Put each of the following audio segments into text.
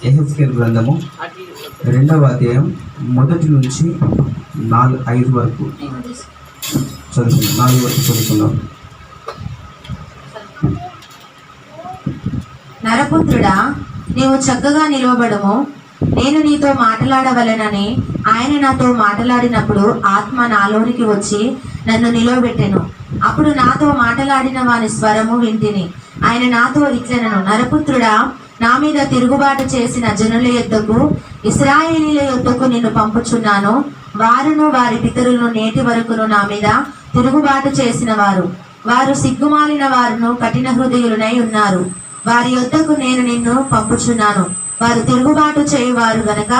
యెహెజ్కేలు గ్రంథము 2వ అధ్యాయం 1 నుంచి 5 వరకు చదువుకుందాం. 4 వరకు చదువుకుందాం. నరపుత్రుడా, నీవు చక్కగా నిలవబడము. నేను నీతో మాట్లాడవలెనని ఆయన నాతో మాట్లాడినప్పుడు ఆత్మ నాలోనికి వచ్చి నన్ను నిలవబెట్టెను. అప్పుడు నాతో మాట్లాడిన వాని స్వరము వింటిని. ఆయన నాతో ఇట్లనెను, నరపుత్రుడా, నా మీద తిరుగుబాటు చేసిన జనుల యొద్దకు, ఇశ్రాయేలీయుల యొద్దకు నిన్ను పంపుచున్నాను. వారును వారి పితరులను నేటి వరకును నా మీద తిరుగుబాటు చేసిన వారు సిగ్గుమాలిన వారును కఠిన హృదయులనై ఉన్నారు. వారి యొద్దకు నేను నిన్ను పంపుచున్నాను. వారు తిరుగుబాటు చేయువారు గనక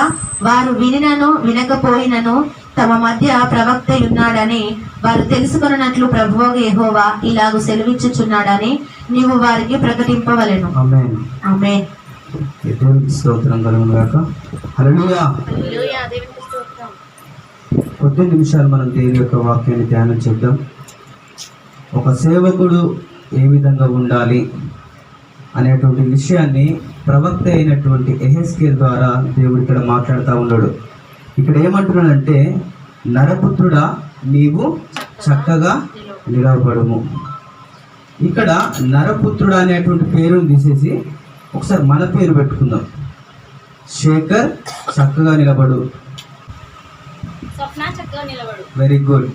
వారు వినినను వినకపోయినను తమ మధ్య ప్రవక్త ఉన్నాడని వారు తెలుసుకొనున్నట్లు ప్రభువు యెహోవా ఇలాగు సెలవిచ్చుచున్నాడని నీవు వారికి ప్రకటింపవలెను. ఆమేన్. ఆమేన్. దేవునికి స్తోత్రం కలుగును గాక. హల్లెలూయా. హల్లెలూయా. దేవునికి స్తోత్రం. కొద్ది నిమిషాలు మనం దేవుని యొక్క వాక్యాన్ని ధ్యానం చేద్దాం. ఒక సేవకుడు ఏ విధంగా ఉండాలి అనేటువంటి విషయాన్ని ప్రవక్త అయినటువంటి యెహెజ్కేలు ద్వారా దేవుడు ఇక్కడ మాట్లాడుతూ ఉన్నాడు. ఇక్కడ ఏమంటున్నాడంటే, నరపుత్రుడా, నీవు చక్కగా నిలవబడుము. ఇక్కడ నరపుత్రుడా అనేటువంటి పేరును తీసేసి ఒకసారి మన పేరు పెట్టుకుందాం. శేఖర్ చక్కగా నిలబడు. Very good.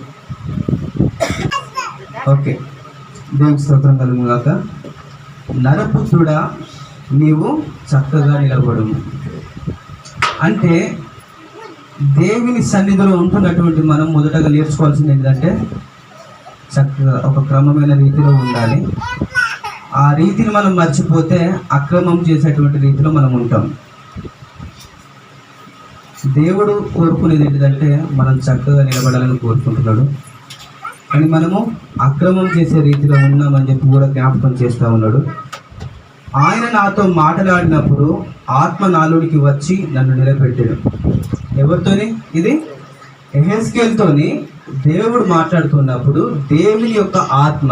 ఓకే, దేవునికి స్తోత్రం కలుగును గాక. నరపుత్రుడా, నీవు చక్కగా నిలబడుము అంటే దేవుని సన్నిధిలో ఉంటున్నటువంటి మనం మొదటగా నేర్చుకోవాల్సింది ఏంటంటే చక్కగా ఒక క్రమమైన రీతిలో ఉండాలి. ఆ రీతిని మనం మర్చిపోతే అక్రమం చేసేటువంటి రీతిలో మనం ఉంటాం. దేవుడు కోరుకునేది ఏంటంటే మనం చక్కగా నిలబడాలని కోరుకుంటున్నాడు. కానీ మనము అక్రమం చేసే రీతిలో ఉన్నామని చెప్పి కూడా జ్ఞాపకం చేస్తూ ఉన్నాడు. ఆయన నాతో మాట్లాడినప్పుడు ఆత్మ నాలోనికి వచ్చి నన్ను నిలబెట్టాడు. ఎవరితోని? ఇది యెహెజ్కేలుతోని దేవుడు మాట్లాడుతున్నప్పుడు దేవుని యొక్క ఆత్మ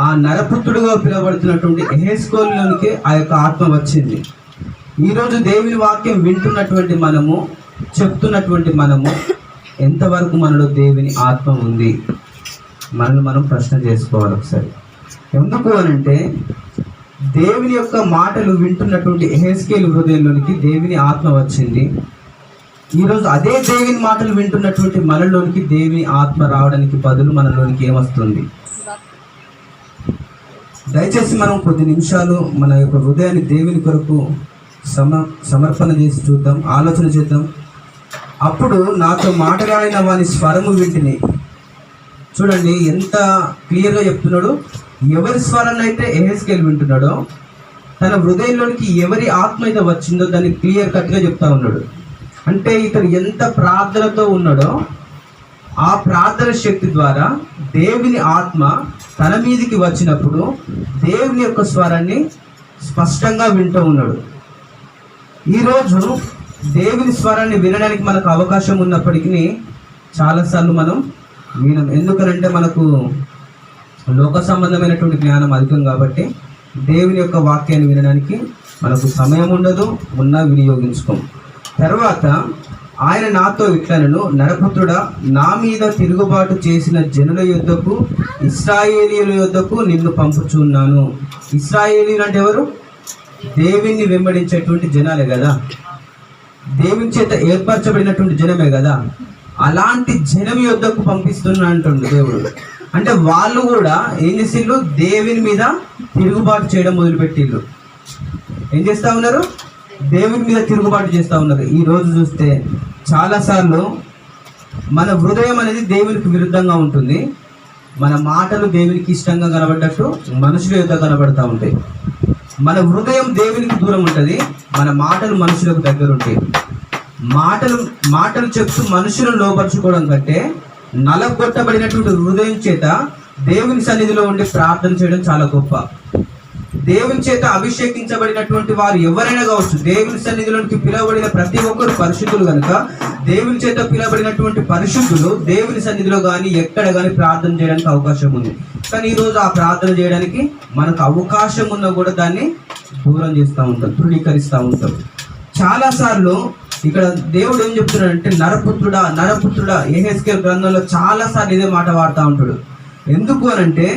ఆ నరపుత్రుడుగా పిలువబడుతున్నటువంటి యెహెజ్కేలులోనికి ఆ యొక్క ఆత్మ వచ్చింది. ఈరోజు దేవుని వాక్యం వింటున్నటువంటి మనము, చెప్తున్నటువంటి మనము, ఎంతవరకు మనలో దేవుని ఆత్మ ఉంది మనల్ని మనం ప్రశ్న చేసుకోవాలి ఒకసారి. ఎందుకు అనంటే దేవుని యొక్క మాటలు వింటున్నటువంటి యెహెజ్కేలు హృదయంలోనికి దేవుని ఆత్మ వచ్చింది. ఈరోజు అదే దేవుని మాటలు వింటున్నటువంటి మనలోనికి దేవుని ఆత్మ రావడానికి బదులు మనలోనికి ఏమొస్తుంది? దయచేసి మనం కొద్ది నిమిషాలు మన యొక్క హృదయాన్ని దేవుని కొరకు సమర్పణ చేసి చూద్దాం, ఆలోచన చేద్దాం. అప్పుడు నాతో మాట్లాడిన వాని స్వరము వింటిని. చూడండి ఎంత క్లియర్గా చెప్తున్నాడు. ఎవరి స్వరాన్ని అయితే యెహెజ్కేలు వింటున్నాడో తన హృదయంలోనికి ఎవరి ఆత్మ అయితే వచ్చిందో దాన్ని క్లియర్ కట్గా చెప్తా ఉన్నాడు. అంటే ఇతను ఎంత ప్రార్థనతో ఉన్నాడో ఆ ప్రార్థన శక్తి ద్వారా దేవుని ఆత్మ తన మీదికి వచ్చినప్పుడు దేవుని యొక్క స్వరాన్ని స్పష్టంగా వింటూ ఉన్నాడు. ఈరోజు దేవుని స్వరాన్ని వినడానికి మనకు అవకాశం ఉన్నప్పటికీ చాలాసార్లు మనం వినం. ఎందుకనంటే మనకు లోక సంబంధమైనటువంటి జ్ఞానం అధికం కాబట్టి దేవుని యొక్క వాక్యాన్ని వినడానికి మనకు సమయం ఉండదు, ఉన్నా వినియోగించుకోం. తర్వాత ఆయన నాతో ఇట్లనెను, నరపుత్రుడా, నా మీద తిరుగుబాటు చేసిన జనుల యొద్దకు, ఇశ్రాయేలీయుల యొద్దకు నిన్ను పంపుచున్నాను. ఇశ్రాయేలీయులు అంటే ఎవరు? దేవుణ్ణి వెంబడించేటువంటి జనాలే కదా, దేవుని చేత ఏర్పరచబడినటువంటి జనమే కదా. అలాంటి జనం యొద్దకు పంపిస్తున్నా అంటుండు దేవుడు. అంటే వాళ్ళు కూడా ఏం చేసిళ్ళు? దేవుని మీద తిరుగుబాటు చేయడం మొదలుపెట్టిళ్ళు. ఏం చేస్తూ ఉన్నారు? దేవుని మీద తిరుగుబాటు చేస్తూ ఉన్నారు. ఈ రోజు చూస్తే చాలాసార్లు మన హృదయం అనేది దేవునికి విరుద్ధంగా ఉంటుంది. మన మాటలు దేవునికి ఇష్టంగా కనబడ్డట్టు మనుషుల యొక్క కనబడతా ఉంటాయి. మన హృదయం దేవునికి దూరం ఉంటుంది, మన మాటలు మనుషులకు దగ్గర ఉంటాయి. మాటలు చెప్తూ మనుషులను లోపరుచుకోవడం కంటే నలగొట్టబడినటువంటి హృదయం చేత దేవుని సన్నిధిలో ఉండి ప్రార్థన చేయడం చాలా గొప్ప. దేవుని చేత అభిషేకించబడినటువంటి వారు ఎవరైనా కావచ్చు, దేవుని సన్నిధిలోనికి పిలువబడిన ప్రతి ఒక్కరు పరిశుద్ధులు కనుక దేవుని చేత పిలువబడినటువంటి పరిశుద్ధులు దేవుని సన్నిధిలో కానీ ఎక్కడ కానీ ప్రార్థన చేయడానికి అవకాశం ఉంది. కానీ ఈరోజు ఆ ప్రార్థన చేయడానికి మనకు అవకాశం ఉన్నా కూడా దాన్ని దూరం చేస్తూ ఉంటాం, తృణీకరిస్తూ ఉంటాం. చాలాసార్లు ఇక్కడ దేవుడు ఏం చెప్తున్నాడంటే నరపుత్రుడా నరపుత్రుడా, యెహెజ్కేలు గ్రంథంలో చాలాసార్లు ఇదే మాట వాడుతూ ఉంటాడు. ఎందుకు అనంటే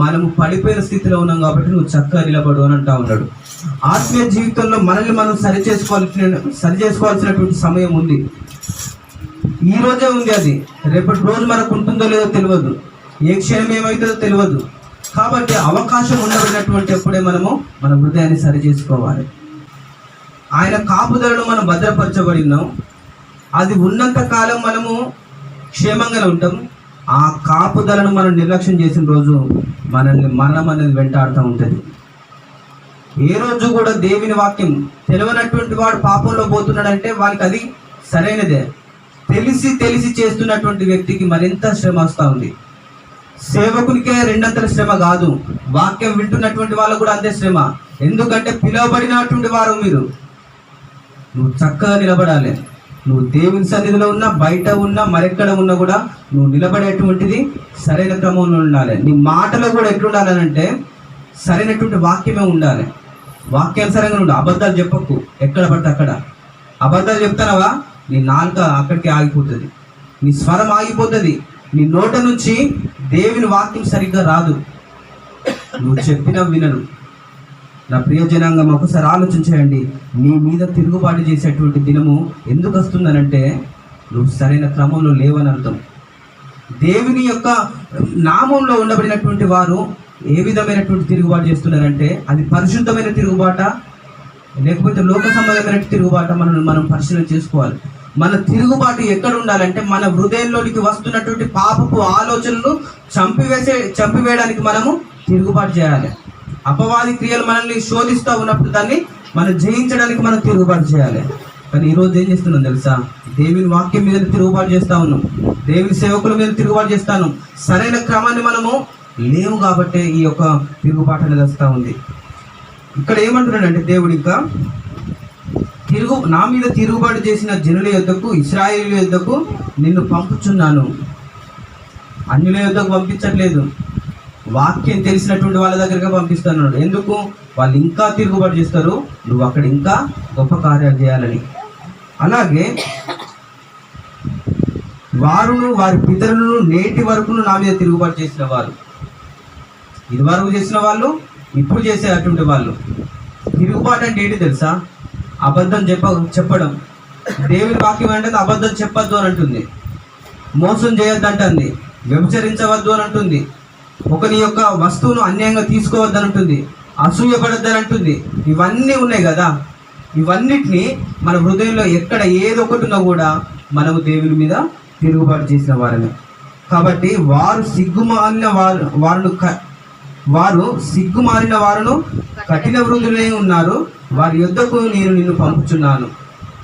మనము పడిపోయిన స్థితిలో ఉన్నాం కాబట్టి నువ్వు చక్కగా నిలబడు అని అంటా ఉన్నాడు. ఆత్మీయ జీవితంలో మనల్ని మనం సరి చేసుకోవాల్సినటువంటి సమయం ఉంది. ఈ రోజే ఉంది, అది రేపటి రోజు మనకు ఉంటుందో లేదో తెలియదు, ఏ క్షణం ఏమవుతుందో తెలియదు. కాబట్టి అవకాశం ఉండబడినటువంటి ఎప్పుడే మనము మన హృదయాన్ని సరి చేసుకోవాలి. ఆయన కాపుదలను మనం భద్రపరచబడి ఉన్నాం. అది ఉన్నంత కాలం మనము క్షేమంగానే ఉంటాం. ఆ కాపుదలను మనం నిర్లక్ష్యం చేసిన రోజు మనల్ని మరణం అనేది వెంటాడుతూ ఉంటుంది. ఏ రోజు కూడా దేవుని వాక్యం తెలియనటువంటి వాడు పాపంలో పోతున్నాడంటే వానికి అది సరైనదే. తెలిసి చేస్తున్నటువంటి వ్యక్తికి మరింత శ్రమ వస్తూ ఉంది. సేవకునికే రెండంతల శ్రమ కాదు, వాక్యం వింటున్నటువంటి వాళ్ళకు కూడా అంతే శ్రమ. ఎందుకంటే పిలువబడినటువంటి వారు మీరు. నువ్వు చక్కగా నిలబడాలి. నువ్వు దేవుని సన్నిధిలో ఉన్నా, బయట ఉన్నా, మరెక్కడ ఉన్నా కూడా నువ్వు నిలబడేటువంటిది సరైన క్రమంలో ఉండాలి. నీ మాటలో కూడా ఎట్లుండాలనంటే సరైనటువంటి వాక్యమే ఉండాలి. వాక్యానుసారంగా ఉండాలి. అబద్ధాలు చెప్పకు. ఎక్కడ పడితే అక్కడ అబద్ధాలు చెప్తానవా, నీ నాలుక అక్కడికి ఆగిపోతుంది, నీ స్వరం ఆగిపోతుంది, నీ నోట నుంచి దేవుని వాక్యం సరిగ్గా రాదు, నువ్వు చెప్పినా వినరు. నా ప్రియ జనాంగం, ఒకసారి ఆలోచించేయండి. నీ మీద తిరుగుబాటు చేసేటువంటి దినము ఎందుకు వస్తుందనంటే నువ్వు సరైన క్రమంలో లేవని అర్థం. దేవుని యొక్క నామంలో ఉండబడినటువంటి వారు ఏ విధమైనటువంటి తిరుగుబాటు చేస్తున్నారంటే అది పరిశుద్ధమైన తిరుగుబాట లేకపోతే లోక సంబంధమైన తిరుగుబాట మనం పరిశీలన చేసుకోవాలి. మన తిరుగుబాటు ఎక్కడ ఉండాలంటే మన హృదయంలోనికి వస్తున్నటువంటి పాపపు ఆలోచనలు చంపివేయడానికి మనము తిరుగుబాటు చేయాలి. అపవాది క్రియలు మనల్ని శోధిస్తూ ఉన్నప్పుడు దాన్ని మనం జయించడానికి మనం తిరుగుబాటు చేయాలి. కానీ ఈరోజు ఏం చేస్తున్నాం తెలుసా? దేవుని వాక్యం మీద తిరుగుబాటు చేస్తూ ఉన్నాం, దేవుని సేవకుల మీద తిరుగుబాటు చేస్తాను. సరైన క్రమాన్ని మనము లేవు కాబట్టి ఈ యొక్క తిరుగుబాటు అనేది వస్తూ ఉంది. ఇక్కడ ఏమంటున్నాడంటే దేవుడు ఇంకా నా మీద తిరుగుబాటు చేసిన జనుల యొద్దకు, ఇశ్రాయేలు యొద్దకు నిన్ను పంపుచున్నాను. అన్యుల యొద్దకు పంపించట్లేదు, వాక్యం తెలిసినటువంటి వాళ్ళ దగ్గరగా పంపిస్తున్నాడు. ఎందుకు? వాళ్ళు ఇంకా తిరుగుబాటు చేస్తారు, నువ్వు అక్కడ ఇంకా గొప్ప కార్యాలు చేయాలని. అలాగే వారును వారి పితరులను నేటి వరకును నా మీద తిరుగుబాటు చేసిన వారు, ఇది వరకు చేసిన వాళ్ళు, ఇప్పుడు చేసే అటువంటి వాళ్ళు. తిరుగుబాటు అంటే ఏంటి తెలుసా? అబద్ధం చెప్పడం. దేవుని వాక్యం అంటే అబద్ధం చెప్పొద్దు అని అంటుంది, మోసం చేయొద్దు అంటుంది, వ్యభిచరించవద్దు అని అంటుంది, ఒకని యొక్క వస్తువును అన్యాయంగా తీసుకోవద్దని అంటుంది, అసూయపడద్దని అంటుంది. ఇవన్నీ ఉన్నాయి కదా. ఇవన్నిటినీ మన హృదయంలో ఎక్కడ ఏదో ఒకటి ఉన్నా కూడా మనము దేవుని మీద తిరుగుబాటు చేసిన వారమే. కాబట్టి వారు సిగ్గుమారిన వారును కఠిన వృద్ధులై ఉన్నారు, వారి యొద్దకు నేను నిన్ను పంపుచున్నాను.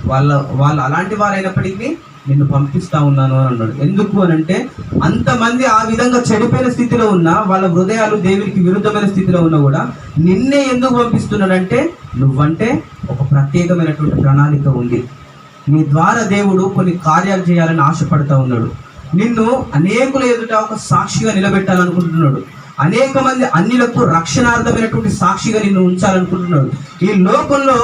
వాళ్ళు అలాంటి వారైనప్పటికీ నిన్ను పంపిస్తా ఉన్నాను అని అన్నాడు. ఎందుకు అని అంటే అంతమంది ఆ విధంగా చెడిపోయిన స్థితిలో ఉన్నా, వాళ్ళ హృదయాలు దేవునికి విరుద్ధమైన స్థితిలో ఉన్నా కూడా నిన్నే ఎందుకు పంపిస్తున్నాడంటే నువ్వంటే ఒక ప్రత్యేకమైనటువంటి ప్రణాళిక ఉంది. నీ ద్వారా దేవుడు కొన్ని కార్యాలు చేయాలని ఆశపడతా ఉన్నాడు. నిన్ను అనేకుల ఎదుట ఒక సాక్షిగా నిలబెట్టాలనుకుంటున్నాడు. అనేక మంది అన్యులకు రక్షణార్థమైనటువంటి సాక్షిగా నిన్ను ఉంచాలనుకుంటున్నాడు. ఈ లోకంలో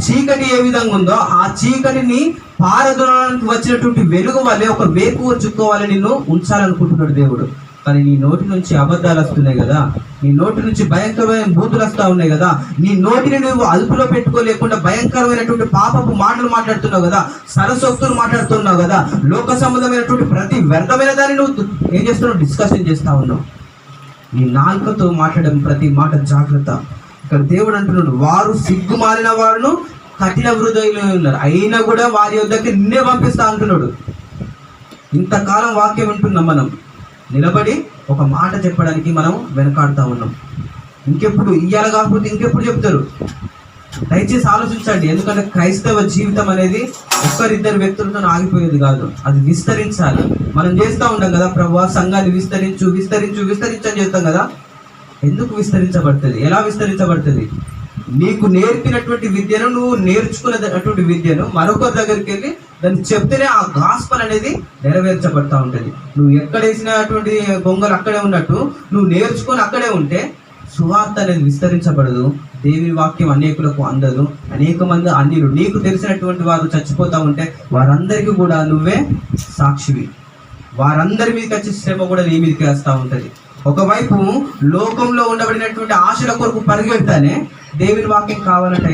చీకటి ఏ విధంగా ఉందో ఆ చీకటిని పారదోలడానికి వచ్చినటువంటి వెలుగు వల్లే ఒక వేకువ చుక్కోవాలి నిన్ను ఉంచాలనుకుంటున్నాడు దేవుడు. కానీ నీ నోటి నుంచి అబద్ధాలు వస్తున్నాయి కదా, నీ నోటి నుంచి భయంకరమైన బూతులు వస్తూ ఉన్నాయి కదా, నీ నోటిని నువ్వు అదుపులో పెట్టుకోలేకుండా భయంకరమైనటువంటి పాపపు మాటలు మాట్లాడుతున్నావు కదా, సరసోక్తులు మాట్లాడుతున్నావు కదా, లోక సంబంధమైనటువంటి ప్రతి వ్యర్థమైన దాన్ని నువ్వు ఏం చేస్తున్నావు? డిస్కషన్ చేస్తూ ఉన్నావు. నీ నాలుకతో మాట్లాడే ప్రతి మాట జాగ్రత్త. ఇక్కడ దేవుడు అంటున్నాడు, వారు సిగ్గుమాలిన వారును కఠిన హృదయులు ఉన్నారు, అయినా కూడా వారి వద్దకి నిన్నే పంపిస్తా అంటున్నాడు. ఇంతకాలం వాక్యం వింటున్నాం, మనం నిలబడి ఒక మాట చెప్పడానికి మనం వెనకాడుతూ ఉన్నాం. ఇంకెప్పుడు ఇయ్యాల కాకపోతే ఇంకెప్పుడు చెప్తారు? దయచేసి ఆలోచించండి. ఎందుకంటే క్రైస్తవ జీవితం అనేది ఒక్కరిద్దరు వ్యక్తులతో ఆగిపోయేది కాదు, అది విస్తరించాలి. మనం చేస్తూ ఉంటాం కదా, ప్రభువా సంఘాన్ని విస్తరించు విస్తరించు విస్తరించు అని చేస్తాం కదా. ఎందుకు విస్తరించబడుతుంది? ఎలా విస్తరించబడుతుంది? నీకు నేర్పినటువంటి విద్యను, నువ్వు నేర్చుకున్నటువంటి విద్యను మరొకరి దగ్గరికి వెళ్ళి దాన్ని చెప్తేనే ఆ గాస్పల్ అనేది నెరవేర్చబడతా ఉంటుంది. నువ్వు ఎక్కడ వేసినటువంటి గొంగలు అక్కడే ఉన్నట్టు నువ్వు నేర్చుకొని అక్కడే ఉంటే సువార్త అనేది విస్తరించబడదు, దేవుని వాక్యం అనేకులకు అందదు. అనేక మంది అన్యులు నీకు తెలిసినటువంటి వారు చచ్చిపోతూ ఉంటే వారందరికీ కూడా నువ్వే సాక్షివి. వారందరి మీదకి వచ్చే శ్రమ కూడా నీ మీదకి వస్తూ ఉంటుంది. ఒకవైపు లోకంలో ఉండబడినటువంటి ఆశల కొరకు పరిగెడతానే దేవుని వాక్యం కావాలంటే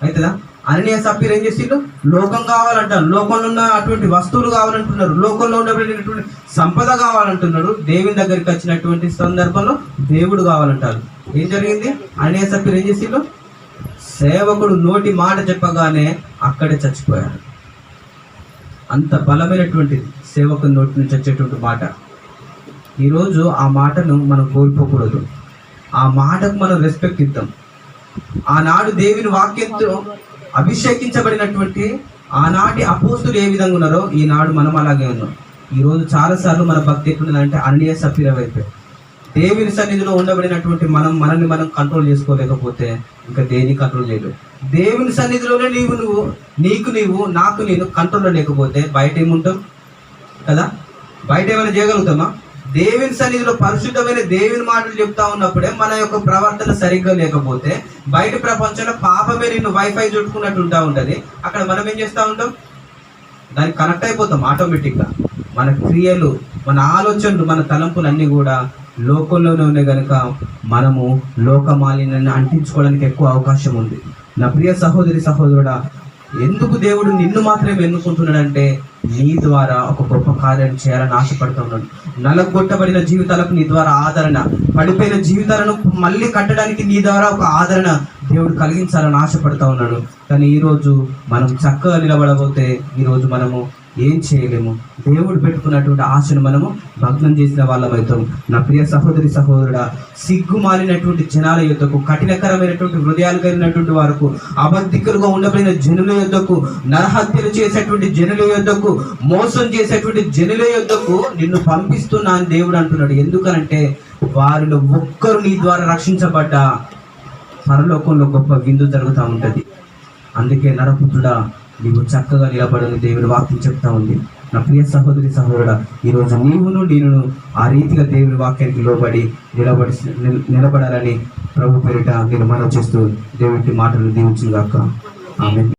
అవుతుందా? అననీయ సప్పీరు ఏం చేసిండు? లోకం కావాలంటారు, లోకంలో ఉన్న అటువంటి వస్తువులు కావాలంటున్నారు, లోకంలో ఉండబడినటువంటి సంపద కావాలంటున్నాడు. దేవుని దగ్గరికి వచ్చినటువంటి సందర్భంలో దేవుడు కావాలంటారు. ఏం జరిగింది? అననీయ సప్పీరు ఏం చేసిండు? సేవకుడు నోటి మాట చెప్పగానే అక్కడే చచ్చిపోయాడు. అంత బలమైనటువంటిది సేవకుని నోటి నుంచి వచ్చేటువంటి మాట. ఈరోజు ఆ మాటను మనం కోల్పోకూడదు. ఆ మాటకు మనం రెస్పెక్ట్ ఇద్దాం. ఆనాడు దేవుని వాక్యంతో అభిషేకించబడినటువంటి ఆనాటి అపోస్తులు ఏ విధంగా ఉన్నారో ఈనాడు మనం అలాగే ఉన్నాం. ఈరోజు చాలాసార్లు మన భక్తి ఎట్లున్నదంటే అననీయ సప్పీర వైపే. దేవుని సన్నిధిలో ఉండబడినటువంటి మనల్ని మనం కంట్రోల్ చేసుకోలేకపోతే ఇంకా దేన్ని కంట్రోల్ చేయలేవు. దేవుని సన్నిధిలోనే నాకు నేను కంట్రోల్లో లేకపోతే బయట ఏముంటాం కదా? బయట ఏమైనా చేయగలుగుతామా? దేవుని సన్నిధిలో పరిశుద్ధమైన దేవుని మాటలు చెప్తా ఉన్నప్పుడే మన యొక్క ప్రవర్తన సరిగ్గా లేకపోతే బయట ప్రపంచంలో పాపమే నిన్ను వైఫై చుట్టుకున్నట్టు ఉంటా ఉంటుంది. అక్కడ మనం ఏం చేస్తూ ఉంటాం? దానికి కనెక్ట్ అయిపోతాం ఆటోమేటిక్గా. మన క్రియలు, మన ఆలోచనలు, మన తలంపులన్నీ కూడా లోకంలోనే ఉన్నాయి కనుక మనము లోక మాలిన్యాన్ని అంటించుకోవడానికి ఎక్కువ అవకాశం ఉంది. నా ప్రియ సహోదరి సహోదరుడా, ఎందుకు దేవుడు నిన్ను మాత్రమే ఎన్నుకుంటున్నాడంటే నీ ద్వారా ఒక గొప్ప కార్యం చేయాలని ఆశపడుతూ ఉన్నాడు. నలగొట్టబడిన జీవితాలకు నీ ద్వారా ఆదరణ, పడిపోయిన జీవితాలను మళ్ళీ కట్టడానికి నీ ద్వారా ఒక ఆదరణ దేవుడు కలిగించాలని ఆశపడుతూ ఉన్నాడు. కానీ ఈరోజు మనం చక్కగా నిలబడబోతే ఈరోజు మనము ఏం చేయలేము. దేవుడు పెట్టుకున్నటువంటి ఆశను మనము భగ్నం చేసిన వాళ్ళమవుతాం. నా ప్రియ సహోదరి సహోదరుడా, సిగ్గుమాలినటువంటి జనాల యొద్దకు, కఠినకరమైనటువంటి హృదయాలు కలిగినటువంటి వారికి, అబద్ధికులుగా ఉండబడిన జనుల యొద్దకు, నరహత్యలు చేసేటువంటి జనుల యొద్దకు, మోసం చేసేటువంటి జనుల యొద్దకు నిన్ను పంపిస్తున్నా అని దేవుడు అంటున్నాడు. ఎందుకనంటే వారిలో ఒక్కరు నీ ద్వారా రక్షించబడ్డ పరలోకంలో గొప్ప విందు జరుగుతూ ఉంటుంది. అందుకే నరపుత్రుడా, నీవు చక్కగా నిలబడని దేవుని వాక్యం చెప్తా ఉంది. నా ప్రియ సహోదరి సహోదరుడా, ఈరోజు నేను ఆ రీతిగా దేవుని వాక్యానికి లోబడి నిలబడాలని ప్రభు పేరిట నేను మనవి చేస్తూ దేవునికి మాటలు దీవించుగాక. ఆమేన్.